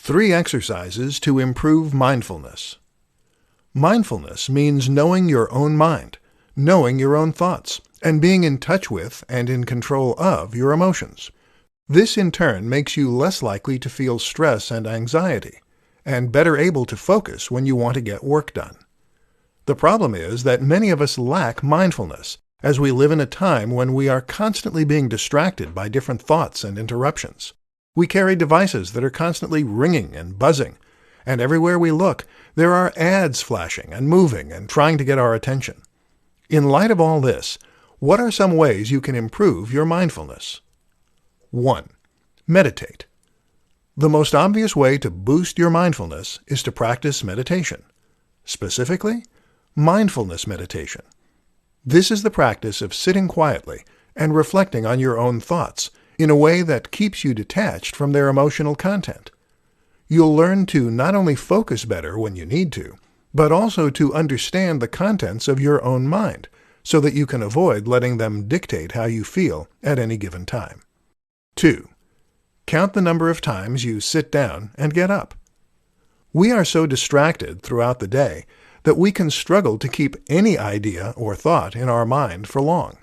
3 exercises to improve mindfulness. Mindfulness means knowing your own mind, knowing your own thoughts, and being in touch with and in control of your emotions. This in turn makes you less likely to feel stress and anxiety, and better able to focus when you want to get work done. The problem is that many of us lack mindfulness, as we live in a time when we are constantly being distracted by different thoughts and interruptions. We carry devices that are constantly ringing and buzzing, and everywhere we look, there are ads flashing and moving and trying to get our attention. In light of all this, what are some ways you can improve your mindfulness? 1. Meditate. The most obvious way to boost your mindfulness is to practice meditation. Specifically, mindfulness meditation. This is the practice of sitting quietly and reflecting on your own thoughts in a way that keeps you detached from their emotional content. You'll learn to not only focus better when you need to, but also to understand the contents of your own mind, so that you can avoid letting them dictate how you feel at any given time. 2. Count the number of times you sit down and get up. We are so distracted throughout the day that we can struggle to keep any idea or thought in our mind for long.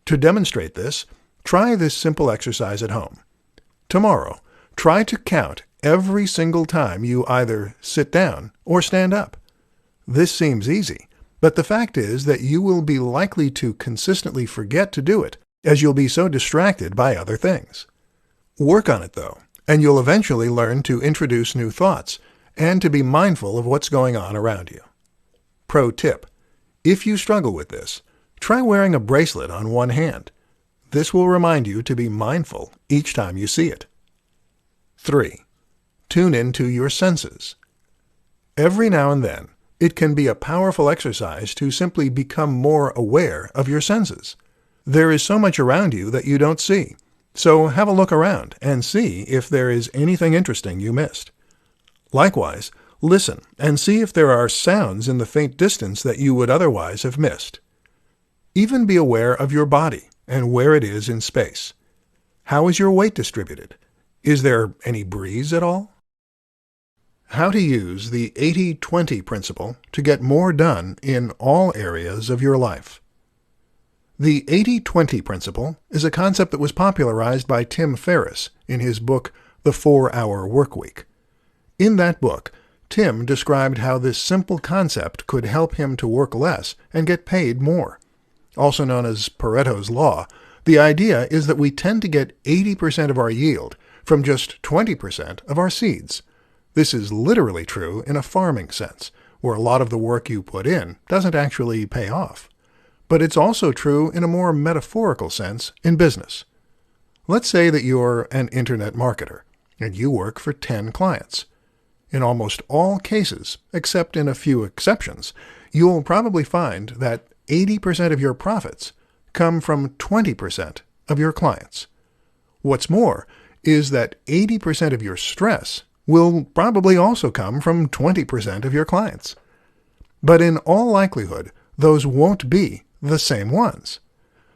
To demonstrate this, try this simple exercise at home. Tomorrow, try to count every single time you either sit down or stand up. This seems easy, but the fact is that you will be likely to consistently forget to do it, as you'll be so distracted by other things. Work on it, though, and you'll eventually learn to introduce new thoughts and to be mindful of what's going on around you. Pro tip: if you struggle with this, try wearing a bracelet on one hand. This will remind you to be mindful each time you see it. 3. Tune into your senses. Every now and then, it can be a powerful exercise to simply become more aware of your senses. There is so much around you that you don't see, so have a look around and see if there is anything interesting you missed. Likewise, listen and see if there are sounds in the faint distance that you would otherwise have missed. Even be aware of your body and where it is in space. How is your weight distributed? Is there any breeze at all? How to use the 80-20 principle to get more done in all areas of your life. The 80-20 principle is a concept that was popularized by Tim Ferriss in his book, The 4-Hour Workweek. In that book, Tim described how this simple concept could help him to work less and get paid more. Also known as Pareto's Law, the idea is that we tend to get 80% of our yield from just 20% of our seeds. This is literally true in a farming sense, where a lot of the work you put in doesn't actually pay off. But it's also true in a more metaphorical sense in business. Let's say that you're an internet marketer, and you work for 10 clients. In almost all cases, except in a few exceptions, you'll probably find that 80% of your profits come from 20% of your clients. What's more is that 80% of your stress will probably also come from 20% of your clients. But in all likelihood, those won't be the same ones.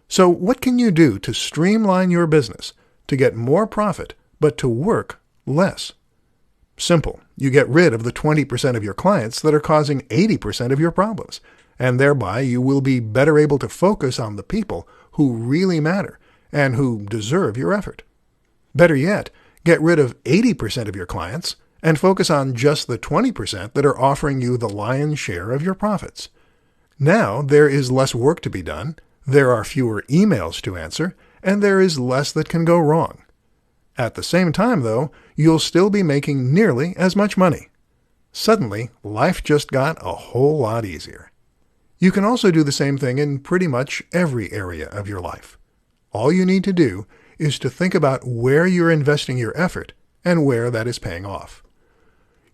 So what can you do to streamline your business, to get more profit, but to work less? Simple. You get rid of the 20% of your clients that are causing 80% of your problems, and thereby you will be better able to focus on the people who really matter and who deserve your effort. Better yet, get rid of 80% of your clients and focus on just the 20% that are offering you the lion's share of your profits. Now there is less work to be done, there are fewer emails to answer, and there is less that can go wrong. At the same time, though, you'll still be making nearly as much money. Suddenly, life just got a whole lot easier. You can also do the same thing in pretty much every area of your life. All you need to do is to think about where you're investing your effort and where that is paying off.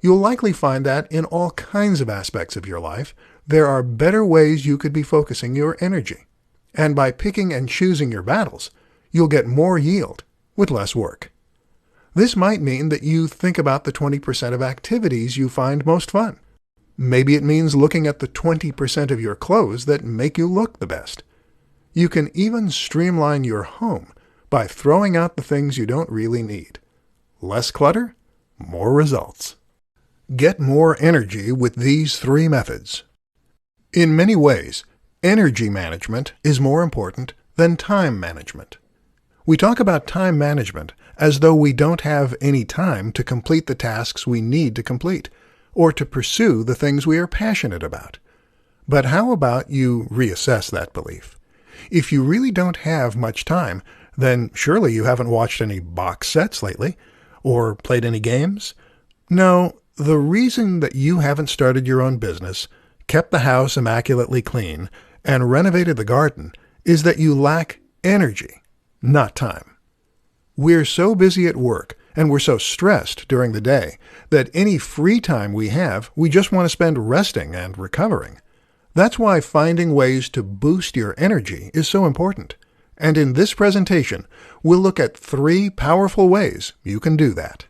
You'll likely find that in all kinds of aspects of your life, there are better ways you could be focusing your energy. And by picking and choosing your battles, you'll get more yield with less work. This might mean that you think about the 20% of activities you find most fun. Maybe it means looking at the 20% of your clothes that make you look the best. You can even streamline your home by throwing out the things you don't really need. Less clutter, more results. Get more energy with these 3 methods. In many ways, energy management is more important than time management. We talk about time management as though we don't have any time to complete the tasks we need to complete, or to pursue the things we are passionate about. But how about you reassess that belief? If you really don't have much time, then surely you haven't watched any box sets lately, or played any games? No, the reason that you haven't started your own business, kept the house immaculately clean, and renovated the garden is that you lack energy, not time. We're so busy at work, and we're so stressed during the day, that any free time we have, we just want to spend resting and recovering. That's why finding ways to boost your energy is so important. And in this presentation, we'll look at 3 powerful ways you can do that.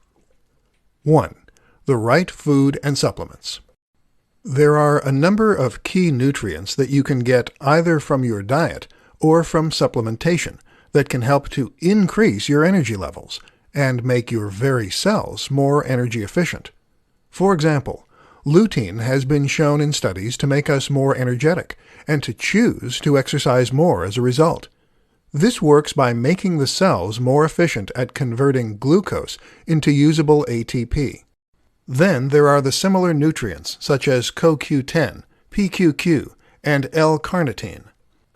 1. The right food and supplements. There are a number of key nutrients that you can get either from your diet or from supplementation that can help to increase your energy levels and make your very cells more energy efficient. For example, lutein has been shown in studies to make us more energetic and to choose to exercise more as a result. This works by making the cells more efficient at converting glucose into usable ATP. Then there are the similar nutrients such as CoQ10, PQQ, and L-carnitine.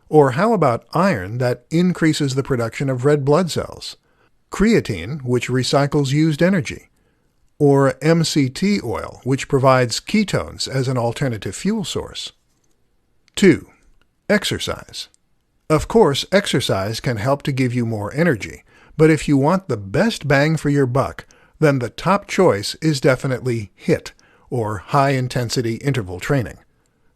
Or how about iron that increases the production of red blood cells? Creatine, which recycles used energy. Or MCT oil, which provides ketones as an alternative fuel source. 2. Exercise. Of course, exercise can help to give you more energy, but if you want the best bang for your buck, then the top choice is definitely HIIT, or high-intensity interval training.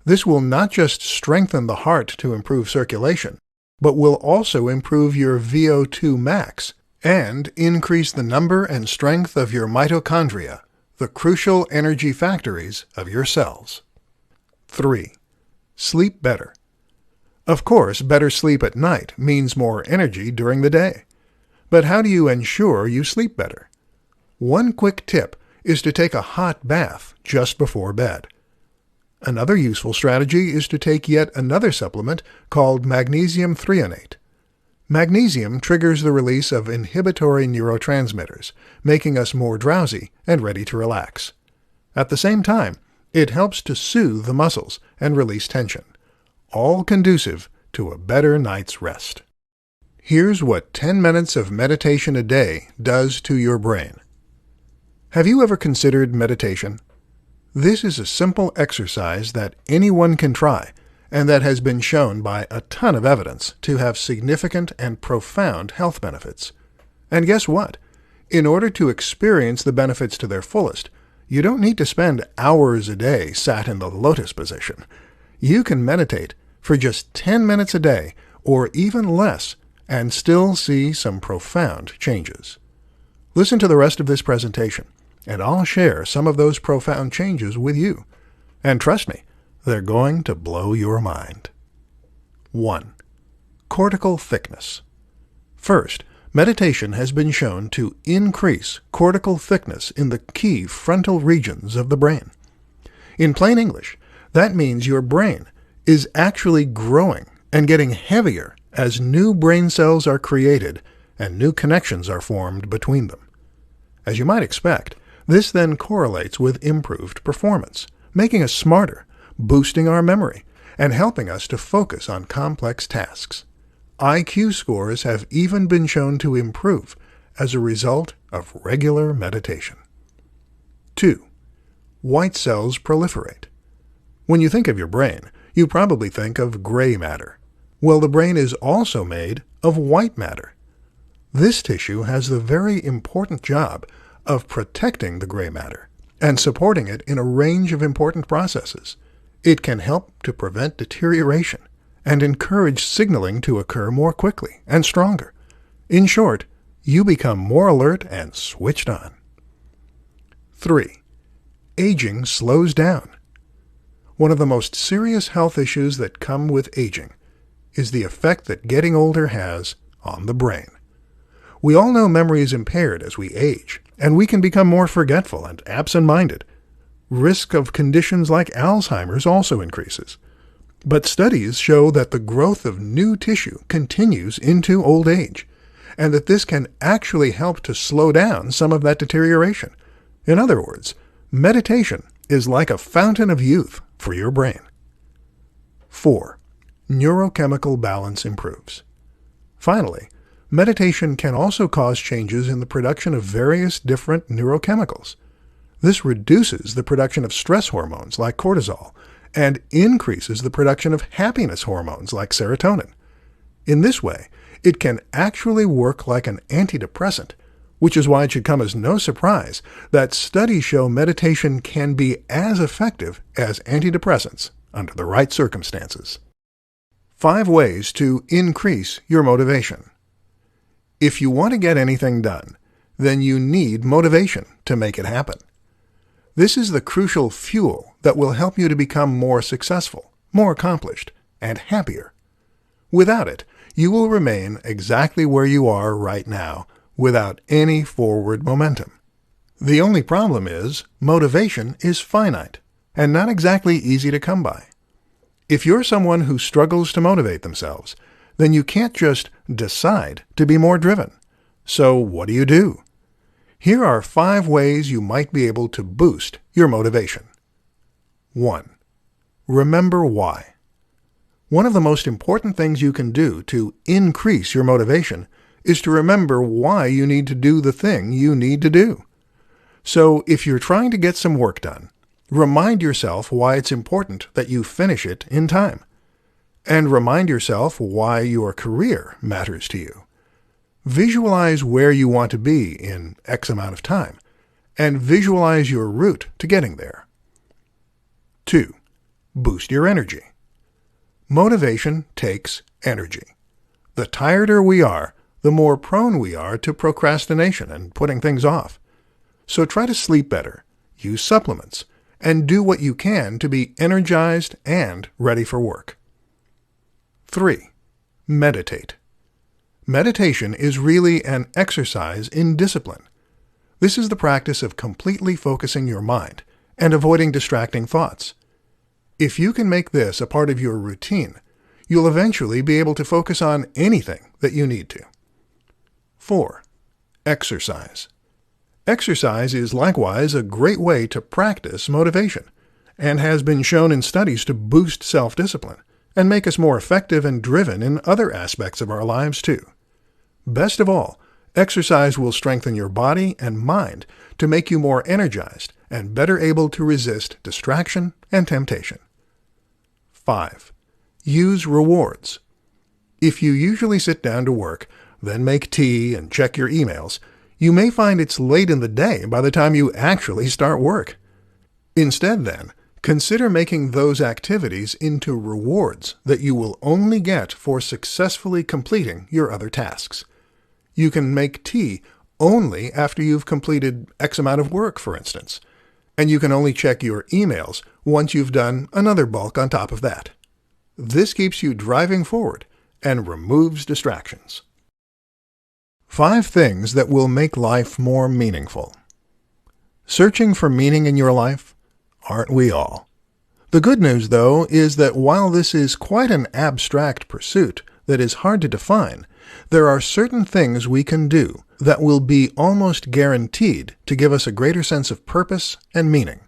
This will not just strengthen the heart to improve circulation, but will also improve your VO2 max and increase the number and strength of your mitochondria, the crucial energy factories of your cells. 3. Sleep better. Of course, better sleep at night means more energy during the day. But how do you ensure you sleep better? One quick tip is to take a hot bath just before bed. Another useful strategy is to take yet another supplement called magnesium threonate. Magnesium triggers the release of inhibitory neurotransmitters, making us more drowsy and ready to relax. At the same time, it helps to soothe the muscles and release tension, all conducive to a better night's rest. Here's what 10 minutes of meditation a day does to your brain. Have you ever considered meditation? This is a simple exercise that anyone can try, and that has been shown by a ton of evidence to have significant and profound health benefits. And guess what? In order to experience the benefits to their fullest, you don't need to spend hours a day sat in the lotus position. You can meditate for just 10 minutes a day, or even less, and still see some profound changes. Listen to the rest of this presentation, and I'll share some of those profound changes with you. And trust me, they're going to blow your mind. 1. Cortical thickness. First, meditation has been shown to increase cortical thickness in the key frontal regions of the brain. In plain English, that means your brain is actually growing and getting heavier as new brain cells are created and new connections are formed between them. As you might expect, this then correlates with improved performance, making us smarter, boosting our memory, and helping us to focus on complex tasks. IQ scores have even been shown to improve as a result of regular meditation. 2. White cells proliferate. When you think of your brain, you probably think of gray matter. Well, the brain is also made of white matter. This tissue has the very important job of protecting the gray matter and supporting it in a range of important processes. It can help to prevent deterioration and encourage signaling to occur more quickly and stronger. In short, you become more alert and switched on. 3. Aging slows down. One of the most serious health issues that come with aging is the effect that getting older has on the brain. We all know memory is impaired as we age, and we can become more forgetful and absent-minded. Risk of conditions like Alzheimer's also increases. But studies show that the growth of new tissue continues into old age, and that this can actually help to slow down some of that deterioration. In other words, meditation is like a fountain of youth for your brain. 4. Neurochemical balance improves. Finally, meditation can also cause changes in the production of various different neurochemicals. This reduces the production of stress hormones like cortisol and increases the production of happiness hormones like serotonin. In this way, it can actually work like an antidepressant, which is why it should come as no surprise that studies show meditation can be as effective as antidepressants under the right circumstances. 5 ways to increase your motivation. If you want to get anything done, then you need motivation to make it happen. This is the crucial fuel that will help you to become more successful, more accomplished, and happier. Without it, you will remain exactly where you are right now, without any forward momentum. The only problem is, motivation is finite, and not exactly easy to come by. If you're someone who struggles to motivate themselves, then you can't just decide to be more driven. So what do? Here are 5 ways you might be able to boost your motivation. 1. Remember why. One of the most important things you can do to increase your motivation is to remember why you need to do the thing you need to do. So if you're trying to get some work done, remind yourself why it's important that you finish it in time. And remind yourself why your career matters to you. Visualize where you want to be in X amount of time, and visualize your route to getting there. 2. Boost your energy. Motivation takes energy. The tireder we are, the more prone we are to procrastination and putting things off. So try to sleep better, use supplements, and do what you can to be energized and ready for work. 3. Meditate. Meditation is really an exercise in discipline. This is the practice of completely focusing your mind and avoiding distracting thoughts. If you can make this a part of your routine, you'll eventually be able to focus on anything that you need to. 4. Exercise. Exercise is likewise a great way to practice motivation, and has been shown in studies to boost self-discipline and make us more effective and driven in other aspects of our lives too. Best of all, exercise will strengthen your body and mind to make you more energized and better able to resist distraction and temptation. 5. Use rewards. If you usually sit down to work, then make tea and check your emails, you may find it's late in the day by the time you actually start work. Instead, then, consider making those activities into rewards that you will only get for successfully completing your other tasks. You can make tea only after you've completed X amount of work, for instance, and you can only check your emails once you've done another bulk on top of that. This keeps you driving forward and removes distractions. 5 things that will make life more meaningful. Searching for meaning in your life? Aren't we all? The good news, though, is that while this is quite an abstract pursuit that is hard to define, there are certain things we can do that will be almost guaranteed to give us a greater sense of purpose and meaning.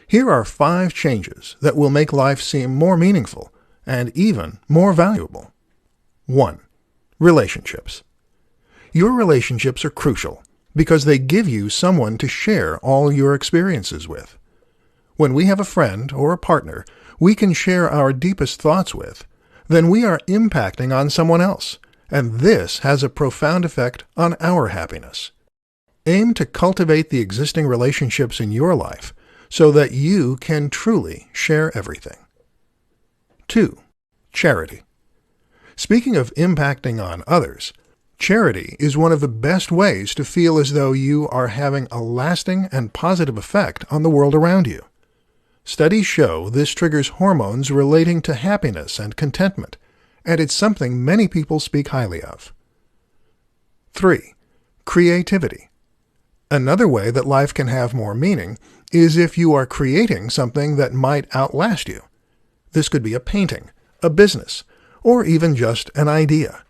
Here are 5 changes that will make life seem more meaningful and even more valuable. 1. Relationships. Your relationships are crucial because they give you someone to share all your experiences with. When we have a friend or a partner we can share our deepest thoughts with, then we are impacting on someone else, and this has a profound effect on our happiness. Aim to cultivate the existing relationships in your life so that you can truly share everything. 2. Charity. Speaking of impacting on others, charity is one of the best ways to feel as though you are having a lasting and positive effect on the world around you. Studies show this triggers hormones relating to happiness and contentment, and it's something many people speak highly of. 3. Creativity. Another way that life can have more meaning is if you are creating something that might outlast you. This could be a painting, a business, or even just an idea.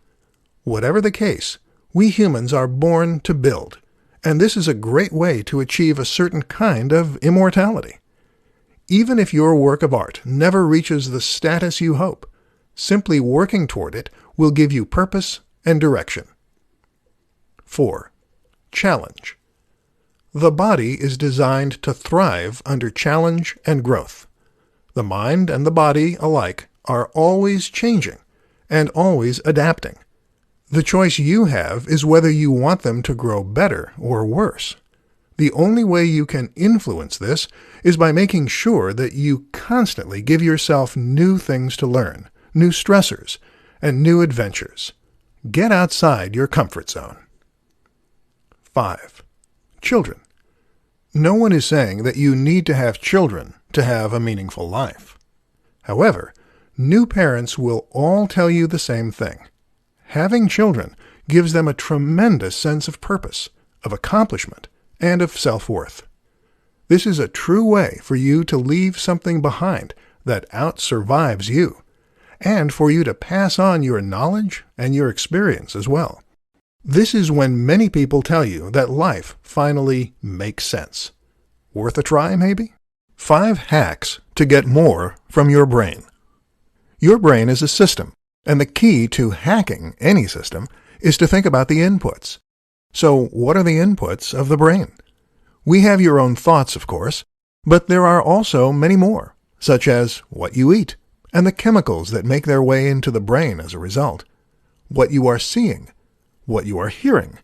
Whatever the case, we humans are born to build, and this is a great way to achieve a certain kind of immortality. Even if your work of art never reaches the status you hope, simply working toward it will give you purpose and direction. 4. Challenge. The body is designed to thrive under challenge and growth. The mind and the body alike are always changing and always adapting. The choice you have is whether you want them to grow better or worse. The only way you can influence this is by making sure that you constantly give yourself new things to learn, new stressors, and new adventures. Get outside your comfort zone. 5. Children. No one is saying that you need to have children to have a meaningful life. However, new parents will all tell you the same thing. Having children gives them a tremendous sense of purpose, of accomplishment, and of self-worth. This is a true way for you to leave something behind that out-survives you, and for you to pass on your knowledge and your experience as well. This is when many people tell you that life finally makes sense. Worth a try, maybe? 5 hacks to get more from your brain. Your brain is a system, and the key to hacking any system is to think about the inputs. So what are the inputs of the brain? We have your own thoughts, of course, but there are also many more, such as what you eat, and the chemicals that make their way into the brain as a result, what you are seeing, what you are hearing,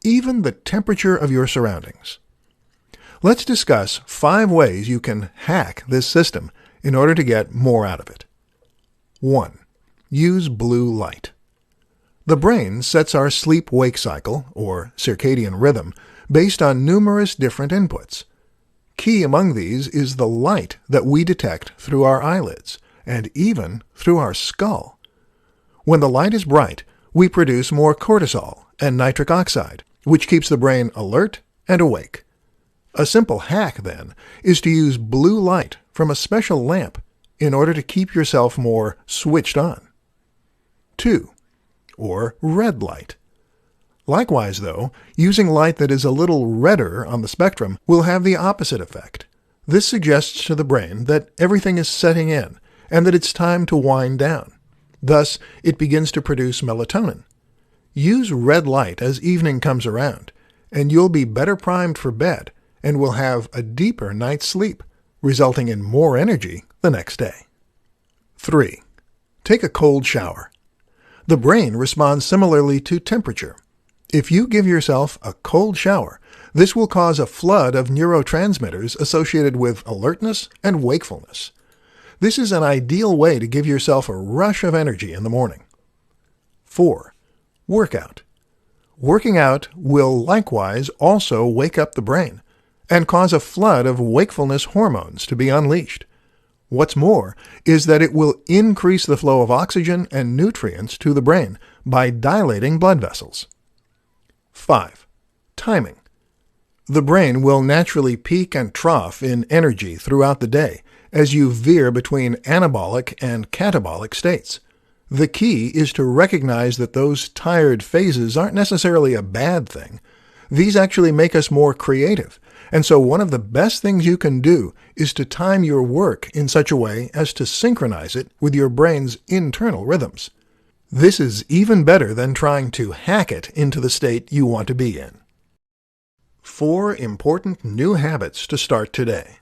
even the temperature of your surroundings. Let's discuss 5 ways you can hack this system in order to get more out of it. 1. Use blue light. The brain sets our sleep-wake cycle, or circadian rhythm, based on numerous different inputs. Key among these is the light that we detect through our eyelids, and even through our skull. When the light is bright, we produce more cortisol and nitric oxide, which keeps the brain alert and awake. A simple hack, then, is to use blue light from a special lamp in order to keep yourself more switched on. 2. Or red light. Likewise, though, using light that is a little redder on the spectrum will have the opposite effect. This suggests to the brain that everything is setting in and that it's time to wind down. Thus, it begins to produce melatonin. Use red light as evening comes around, and you'll be better primed for bed and will have a deeper night's sleep, resulting in more energy the next day. 3. Take a cold shower. The brain responds similarly to temperature. If you give yourself a cold shower, this will cause a flood of neurotransmitters associated with alertness and wakefulness. This is an ideal way to give yourself a rush of energy in the morning. 4. Workout. Working out will likewise also wake up the brain and cause a flood of wakefulness hormones to be unleashed. What's more is that it will increase the flow of oxygen and nutrients to the brain by dilating blood vessels. 5. Timing. The brain will naturally peak and trough in energy throughout the day as you veer between anabolic and catabolic states. The key is to recognize that those tired phases aren't necessarily a bad thing. These actually make us more creative, and so one of the best things you can do is to time your work in such a way as to synchronize it with your brain's internal rhythms. This is even better than trying to hack it into the state you want to be in. 4 important new habits to start today.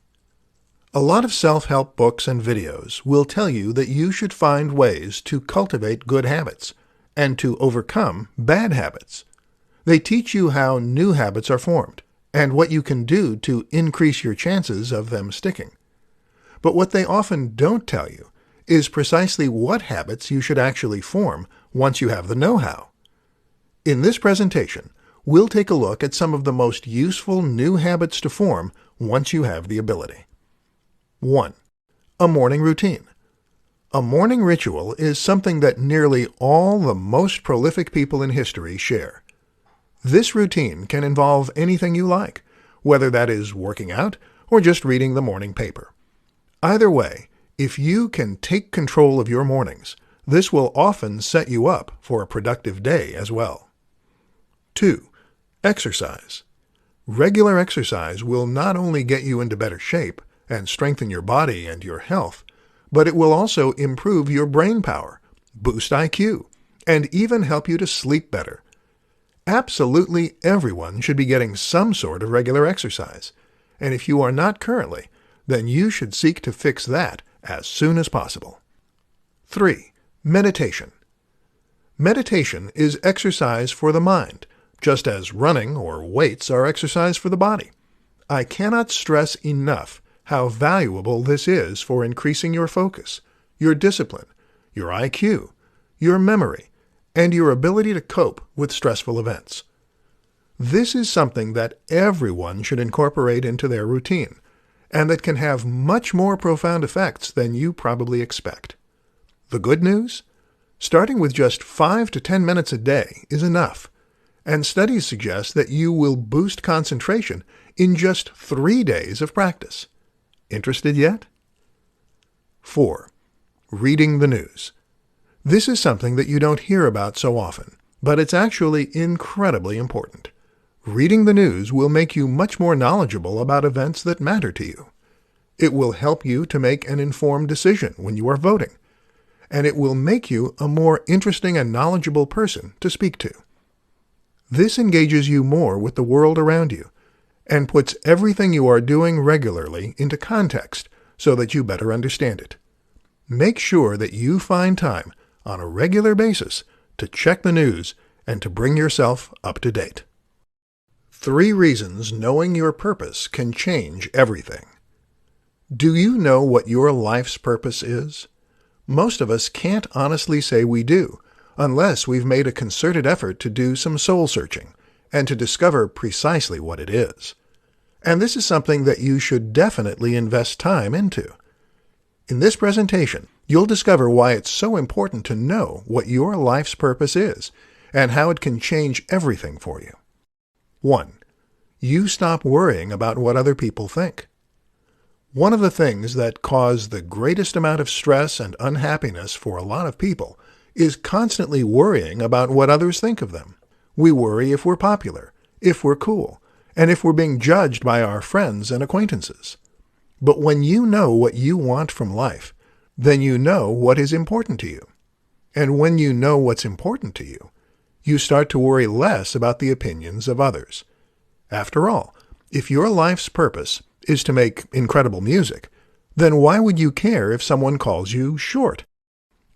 A lot of self-help books and videos will tell you that you should find ways to cultivate good habits and to overcome bad habits. They teach you how new habits are formed and what you can do to increase your chances of them sticking. But what they often don't tell you is precisely what habits you should actually form once you have the know-how. In this presentation, we'll take a look at some of the most useful new habits to form once you have the ability. 1. A morning routine. A morning ritual is something that nearly all the most prolific people in history share. This routine can involve anything you like, whether that is working out or just reading the morning paper. Either way, if you can take control of your mornings, this will often set you up for a productive day as well. 2. Exercise. Regular exercise will not only get you into better shape and strengthen your body and your health, but it will also improve your brain power, boost IQ, and even help you to sleep better. Absolutely everyone should be getting some sort of regular exercise, and if you are not currently, then you should seek to fix that as soon as possible. 3. Meditation. Meditation is exercise for the mind, just as running or weights are exercise for the body. I cannot stress enough how valuable this is for increasing your focus, your discipline, your IQ, your memory, and your ability to cope with stressful events. This is something that everyone should incorporate into their routine, and that can have much more profound effects than you probably expect. The good news? Starting with just 5 to 10 minutes a day is enough, and studies suggest that you will boost concentration in just 3 days of practice. Interested yet? 4. Reading the news. This is something that you don't hear about so often, but it's actually incredibly important. Reading the news will make you much more knowledgeable about events that matter to you. It will help you to make an informed decision when you are voting, and it will make you a more interesting and knowledgeable person to speak to. This engages you more with the world around you and puts everything you are doing regularly into context so that you better understand it. Make sure that you find time on a regular basis to check the news and to bring yourself up to date. 3 reasons knowing your purpose can change everything. Do you know what your life's purpose is? Most of us can't honestly say we do, unless we've made a concerted effort to do some soul-searching and to discover precisely what it is. And this is something that you should definitely invest time into. In this presentation, you'll discover why it's so important to know what your life's purpose is and how it can change everything for you. 1. You stop worrying about what other people think. One of the things that cause the greatest amount of stress and unhappiness for a lot of people is constantly worrying about what others think of them. We worry if we're popular, if we're cool, and if we're being judged by our friends and acquaintances. But when you know what you want from life, then you know what is important to you. And when you know what's important to you, you start to worry less about the opinions of others. After all, if your life's purpose is to make incredible music, then why would you care if someone calls you short?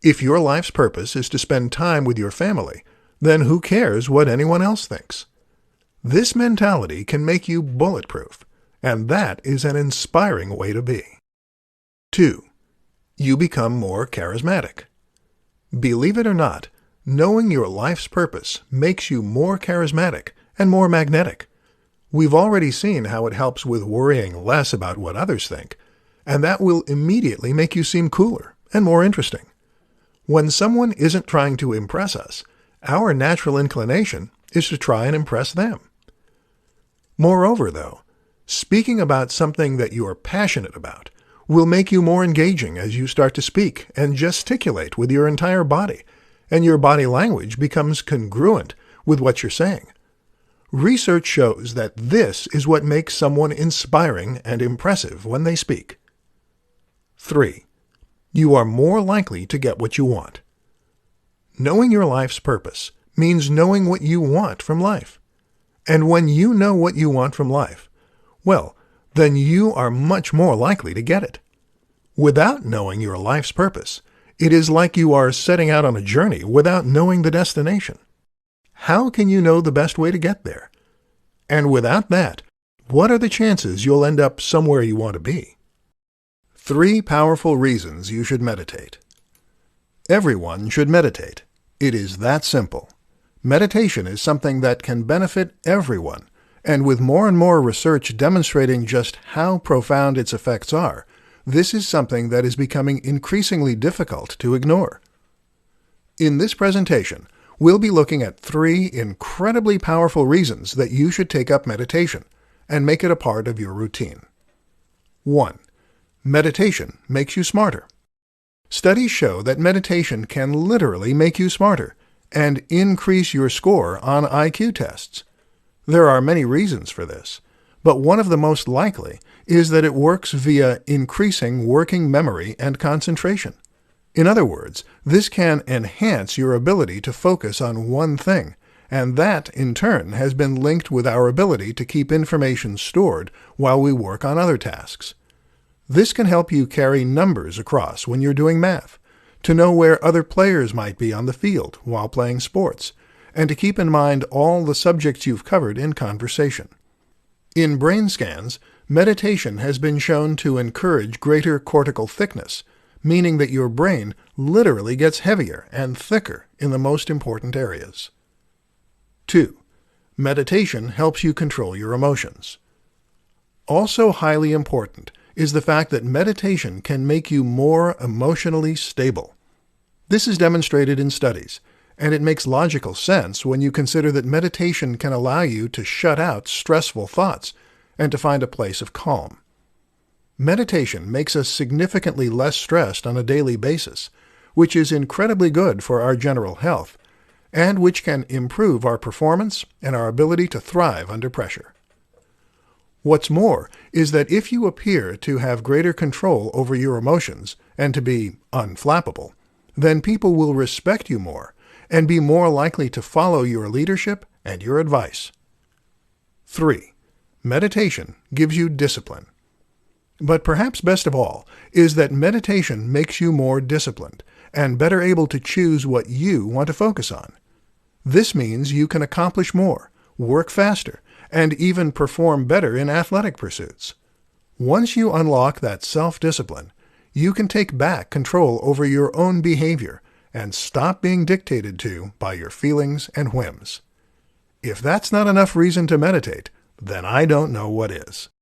If your life's purpose is to spend time with your family, then who cares what anyone else thinks? This mentality can make you bulletproof, and that is an inspiring way to be. 2. You become more charismatic. Believe it or not, knowing your life's purpose makes you more charismatic and more magnetic. We've already seen how it helps with worrying less about what others think, and that will immediately make you seem cooler and more interesting. When someone isn't trying to impress us, our natural inclination is to try and impress them. Moreover, though, speaking about something that you are passionate about will make you more engaging as you start to speak and gesticulate with your entire body, and your body language becomes congruent with what you're saying. Research shows that this is what makes someone inspiring and impressive when they speak. 3. You are more likely to get what you want. Knowing your life's purpose means knowing what you want from life. And when you know what you want from life, well, then you are much more likely to get it. Without knowing your life's purpose, it is like you are setting out on a journey without knowing the destination. How can you know the best way to get there? And without that, what are the chances you'll end up somewhere you want to be? 3 powerful reasons you should meditate. Everyone should meditate. It is that simple. Meditation is something that can benefit everyone, and with more and more research demonstrating just how profound its effects are, this is something that is becoming increasingly difficult to ignore. In this presentation, we'll be looking at 3 incredibly powerful reasons that you should take up meditation and make it a part of your routine. 1. Meditation makes you smarter. Studies show that meditation can literally make you smarter and increase your score on IQ tests. There are many reasons for this, but one of the most likely is that it works via increasing working memory and concentration. In other words, this can enhance your ability to focus on one thing, and that, in turn, has been linked with our ability to keep information stored while we work on other tasks. This can help you carry numbers across when you're doing math, to know where other players might be on the field while playing sports, and to keep in mind all the subjects you've covered in conversation. In brain scans, meditation has been shown to encourage greater cortical thickness, meaning that your brain literally gets heavier and thicker in the most important areas. 2. Meditation helps you control your emotions. Also highly important is the fact that meditation can make you more emotionally stable. This is demonstrated in studies, and it makes logical sense when you consider that meditation can allow you to shut out stressful thoughts and to find a place of calm. Meditation makes us significantly less stressed on a daily basis, which is incredibly good for our general health, and which can improve our performance and our ability to thrive under pressure. What's more is that if you appear to have greater control over your emotions and to be unflappable, then people will respect you more and be more likely to follow your leadership and your advice. 3. Meditation gives you discipline. But perhaps best of all is that meditation makes you more disciplined and better able to choose what you want to focus on. This means you can accomplish more, work faster, and even perform better in athletic pursuits. Once you unlock that self-discipline, you can take back control over your own behavior and stop being dictated to by your feelings and whims. If that's not enough reason to meditate, then I don't know what is.